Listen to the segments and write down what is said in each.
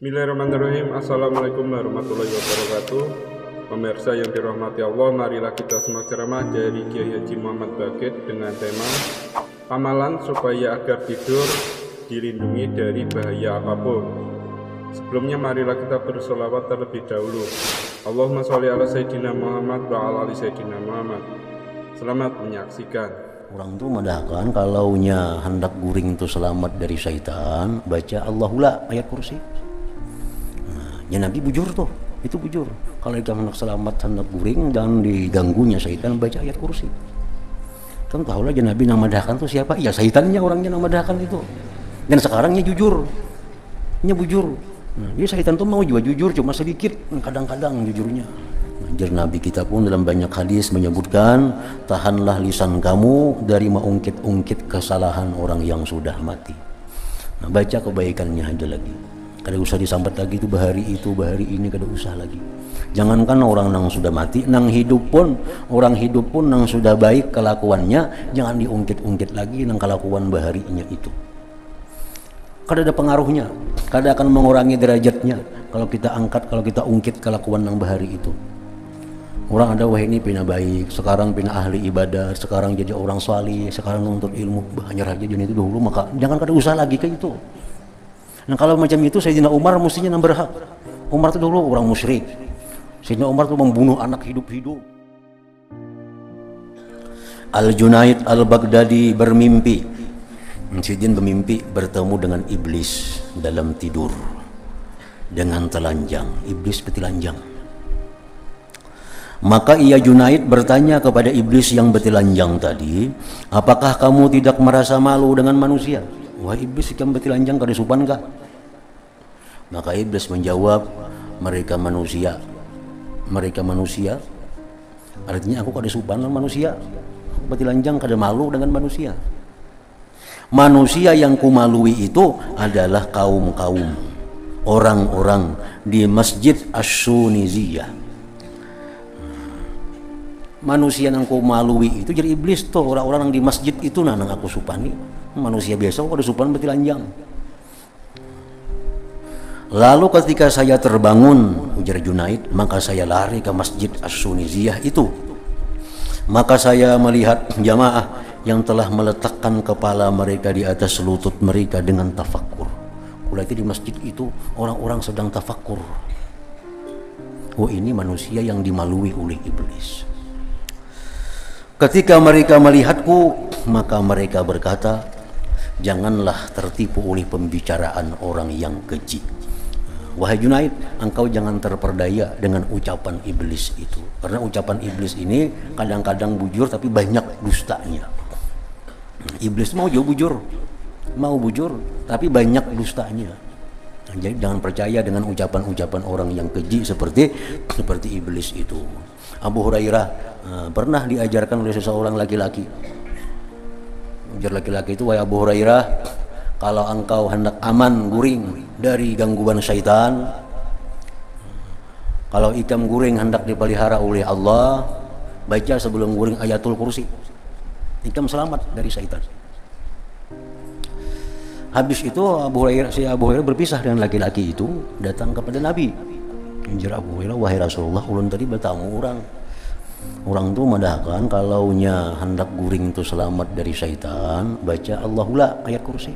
Bismillahirrahmanirrahim. Assalamualaikum warahmatullahi wabarakatuh. Pemirsa yang dirahmati Allah, marilah kita simak ceramah dari Kiai Haji Muhammad Bagid dengan tema amalan supaya agar tidur dilindungi dari bahaya apapun. Sebelumnya marilah kita bersolawat terlebih dahulu. Allahumma sholli ala Sayyidina Muhammad wa ala ali Sayyidina Muhammad. Selamat menyaksikan. Orang tuh madahkan kalau nya hendak guring itu selamat dari syaitan, baca Allahula ayat kursi. Ya Nabi bujur tuh, itu bujur. Kalau kamu hendak selamat hendak guring jangan diganggunya syaitan, baca ayat kursi. Kan tahulah ya Nabi yang madahkan tuh siapa? Ya syaitannya orangnya yang madahkan itu. Dan sekarangnya jujur, nya bujur. Jadi syaitan tuh mau juga jujur cuma sedikit, kadang-kadang jujurnya. Anjir Nabi kita pun dalam banyak hadis menyebutkan, tahanlah lisan kamu dari mengungkit-ungkit kesalahan orang yang sudah mati. Nah, baca kebaikannya aja lagi. Kada usah disambat lagi itu bahari ini kada usah lagi. Jangankan orang yang sudah mati, orang hidup pun yang sudah baik kelakuannya, jangan diungkit-ungkit lagi nang kelakuan baharinya itu. Kada ada pengaruhnya, kada akan mengurangi derajatnya kalau kita angkat, kalau kita ungkit kelakuan nang bahari itu. Orang ada wah ini pina baik, sekarang pina ahli ibadah, sekarang jadi orang salih, sekarang nuntut ilmu, banyak aja jadi itu dulu, maka jangan kada usah lagi kayak itu. Nah kalau macam itu Sayyidina Umar mestinya nang berhak. Umar itu dulu orang musyrik. Sayyidina Umar itu membunuh anak hidup-hidup. Al-Junaid Al-Baghdadi bermimpi. Sayyidina bermimpi bertemu dengan iblis dalam tidur dengan telanjang. Iblis bertelanjang. Maka ia Junaid bertanya kepada iblis yang bertelanjang tadi, apakah kamu tidak merasa malu dengan manusia? Wah iblis ikan bertelanjang kada supan kah? Maka iblis menjawab, mereka manusia. Artinya aku kada supan dengan manusia. Aku bertelanjang kada malu dengan manusia. Manusia yang kumalui itu adalah kaum-kaum, orang-orang di Masjid Asy-Syuniziyah. Manusia yang kau malui itu jadi iblis tuh, orang-orang yang di masjid itu nang aku supani. Manusia biasa kok ada supan bertelanjang. Lalu ketika saya terbangun, ujar Junaid, maka saya lari ke Masjid Asy-Syuniziyah itu. Maka saya melihat jamaah yang telah meletakkan kepala mereka di atas lutut mereka dengan tafakkur. Kulai di masjid itu orang-orang sedang tafakkur. Oh ini manusia yang dimalui oleh iblis. Ketika mereka melihatku, maka mereka berkata, janganlah tertipu oleh pembicaraan orang yang keji. Wahai Junaid, engkau jangan terperdaya dengan ucapan iblis itu. Karena ucapan iblis ini kadang-kadang bujur tapi banyak dustanya. Iblis mau bujur, tapi banyak dustanya. Jadi jangan percaya dengan ucapan-ucapan orang yang keji seperti iblis itu. Abu Hurairah pernah diajarkan oleh seseorang laki-laki. Ujar laki-laki itu, wahai Abu Hurairah, kalau engkau hendak aman guring dari gangguan syaitan, kalau ikam guring hendak dipelihara oleh Allah, baca sebelum guring ayatul kursi, ikam selamat dari syaitan. Habis itu Abu Hurairah berpisah dengan laki-laki itu, datang kepada Nabi. Anjir Abu Hurairah, wahai Rasulullah, ulun tadi bertamu orang tuh madahkan kalau nya hendak guring itu selamat dari syaitan, baca Allahula ayat kursi.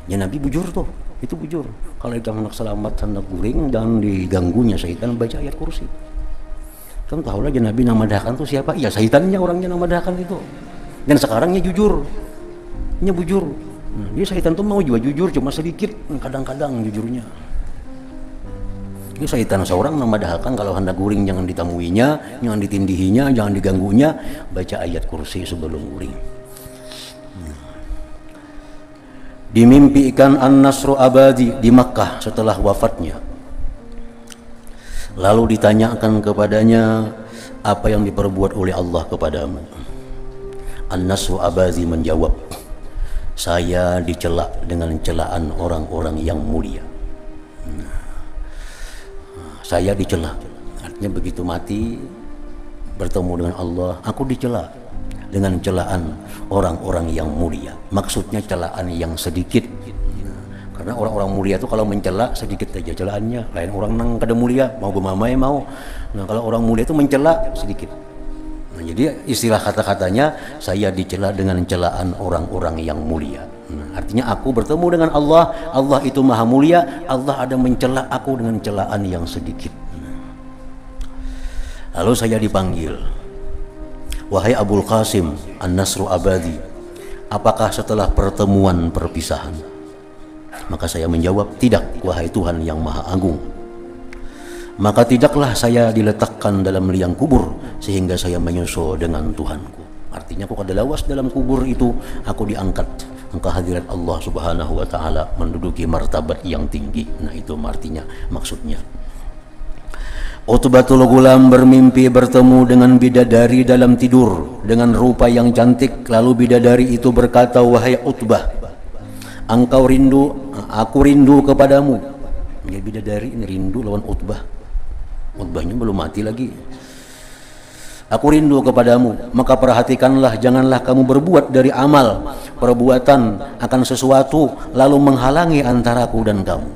Ya Nabi bujur tuh, itu bujur. Kalau kamu hendak selamat hendak guring jangan diganggunya syaitan, baca ayat kursi. Kan tahulah ya Nabi yang madahkan tuh siapa? Ya syaitannya orangnya yang madahkan itu. Dan sekarangnya jujur, nya bujur. Dia syaitan tuh mau juga jujur cuma sedikit, kadang-kadang jujurnya. Ini syaitan seorang yang madahkan kalau hendak guring jangan ditamuinya, jangan ditindihinya, jangan diganggunya, baca ayat kursi sebelum guring. Dimimpikan An-Nasru Abadi di Makkah setelah wafatnya. Lalu ditanyakan kepadanya, apa yang diperbuat oleh Allah kepadamu? An-Nasru Abadi menjawab, saya dicela dengan celaan orang-orang yang mulia. Saya dicela, artinya begitu mati bertemu dengan Allah, aku dicela dengan celaan orang-orang yang mulia. Maksudnya celaan yang sedikit. Karena orang-orang mulia itu kalau mencela sedikit aja celaannya. Lain orang nang kada mulia mau bemamai mau. Nah kalau orang mulia itu mencela sedikit. Nah, jadi istilah kata-katanya saya dicela dengan celaan orang-orang yang mulia. Nah, artinya aku bertemu dengan Allah, Allah itu maha mulia, Allah ada mencela aku dengan celaan yang sedikit. Lalu saya dipanggil, wahai Abul Qasim An-Nasru Abadi, apakah setelah pertemuan perpisahan? Maka saya menjawab, tidak wahai Tuhan yang maha agung. Maka tidaklah saya diletakkan dalam liang kubur sehingga saya menyusul dengan Tuhanku. Artinya aku kada lawas dalam kubur itu, aku diangkat ke hadirat Allah Subhanahu wa taala, menduduki martabat yang tinggi. Nah itu artinya, maksudnya. Utbatul Gulam bermimpi bertemu dengan bidadari dalam tidur dengan rupa yang cantik. Lalu bidadari itu berkata, wahai Utbah, engkau rindu, aku rindu kepadamu. Ya bidadari ini rindu lawan Utbah. Utbahnya belum mati lagi. Aku rindu kepadamu, maka perhatikanlah, janganlah kamu berbuat dari amal, perbuatan akan sesuatu lalu menghalangi antaraku dan kamu.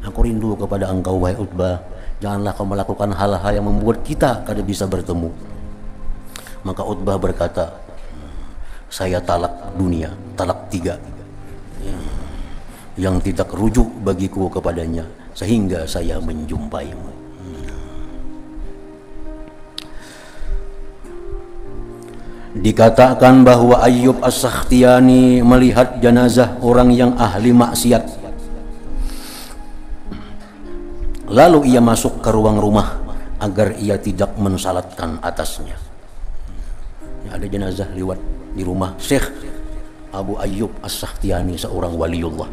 Aku rindu kepada engkau wahai Utbah, janganlah kau melakukan hal-hal yang membuat kita kada bisa bertemu. Maka Utbah berkata, saya talak dunia, talak 3 yang tidak rujuk bagiku kepadanya sehingga saya menjumpaimu. Dikatakan bahwa Ayyub As-Sakhtiyani melihat jenazah orang yang ahli maksiat. Lalu ia masuk ke ruang rumah agar ia tidak mensalatkan atasnya. Ada jenazah lewat di rumah Syekh Abu Ayyub As-Sakhtiyani, seorang waliullah.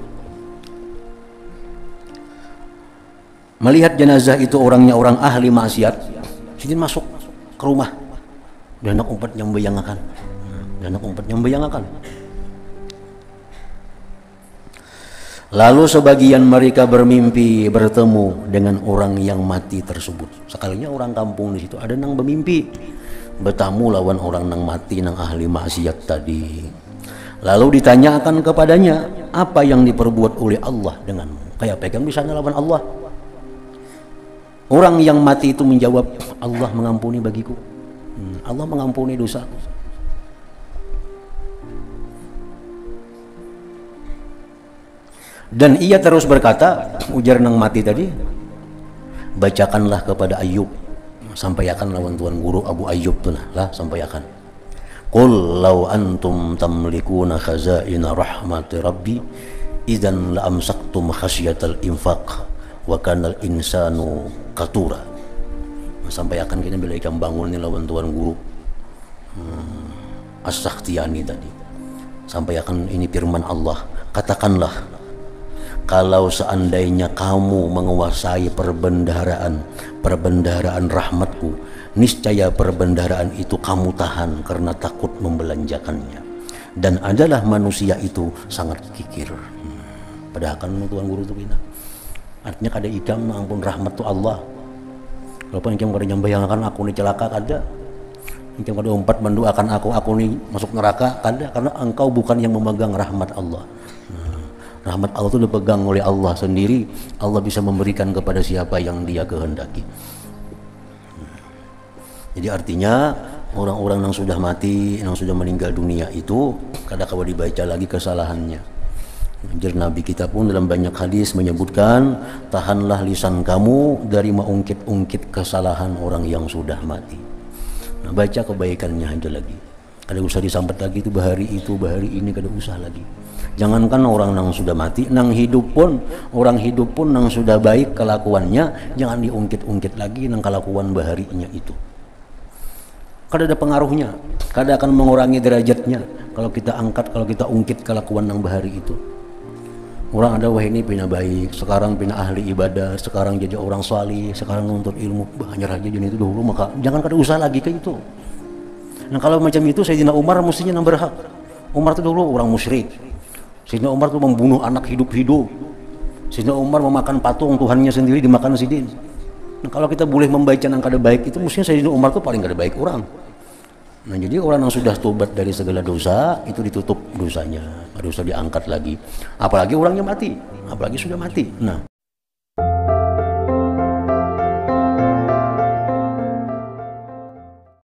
Melihat jenazah itu orangnya orang ahli maksiat, sini masuk ke rumah. Dan anak umpat yang membayangkan. Lalu sebagian mereka bermimpi bertemu dengan orang yang mati tersebut. Sekalinya orang kampung di situ ada nang bermimpi bertemu lawan orang nang mati, nang ahli maksiat tadi. Lalu ditanyakan kepadanya, apa yang diperbuat oleh Allah denganmu? Kayak pegang bisa lawan Allah. Orang yang mati itu menjawab, Allah mengampuni bagiku. Allah mengampuni dosa. Dan ia terus berkata, ujar nang mati tadi, bacakanlah kepada Ayub, sampaikan lawan tuan guru Abu Ayyub tuh lah, sampaikan. Qul law antum tamlikuna khazaina rahmati rabbi idzan la amsaktum khasyatal infaq wa kanal insanu qatura. Sampaikan kini bila ikan bangun ni lawan tuan guru As-Sakhtiyani tadi. Sampaikan ini firman Allah, katakanlah, kalau seandainya kamu menguasai perbendaharaan rahmatku, niscaya perbendaharaan itu kamu tahan karena takut membelanjakannya. Dan adalah manusia itu sangat kikir. Padahal kan tuan guru itu kita. Artinya kada ikam ampun rahmat tu Allah. Walaupun yang kada nyambayangkan aku ni celaka kada. Yang kada umpat mendoakan aku ni masuk neraka kada, karena engkau bukan yang memegang rahmat Allah. Rahmat Allah itu dipegang oleh Allah sendiri. Allah bisa memberikan kepada siapa yang dia kehendaki. Jadi artinya orang-orang yang sudah mati, yang sudah meninggal dunia itu kada kawa dibaca lagi kesalahannya. Anjir Nabi kita pun dalam banyak hadis menyebutkan, tahanlah lisan kamu dari mengungkit-ungkit kesalahan orang yang sudah mati. Nah, baca kebaikannya aja lagi. Kada usah disambat lagi itu bahari ini kada usah lagi. Jangankan orang yang sudah mati, nang hidup pun, orang hidup pun nang sudah baik kelakuannya, jangan diungkit-ungkit lagi nang kelakuan baharinya itu. Kada ada pengaruhnya, kada akan mengurangi derajatnya kalau kita angkat, kalau kita ungkit kelakuan nang bahari itu. Orang ada wah ini pina baik, sekarang pina ahli ibadah, sekarang jadi orang salih, sekarang nuntut ilmu, banyak aja jenis itu dulu, maka jangan kada usah lagi kayak itu. Nah kalau macam itu Sayyidina Umar mestinya nang berhak. Umar itu dulu orang musyrik. Sayyidina Umar itu membunuh anak hidup-hidup. Sayyidina Umar memakan patung Tuhannya sendiri dimakan sidin. Nah kalau kita boleh membaca nang kada baik itu, mestinya Sayyidina Umar itu paling kada baik orang. Nah, jadi orang yang sudah tobat dari segala dosa itu ditutup dosanya, dosa diangkat lagi. Apalagi orangnya mati, apalagi sudah mati. Nah,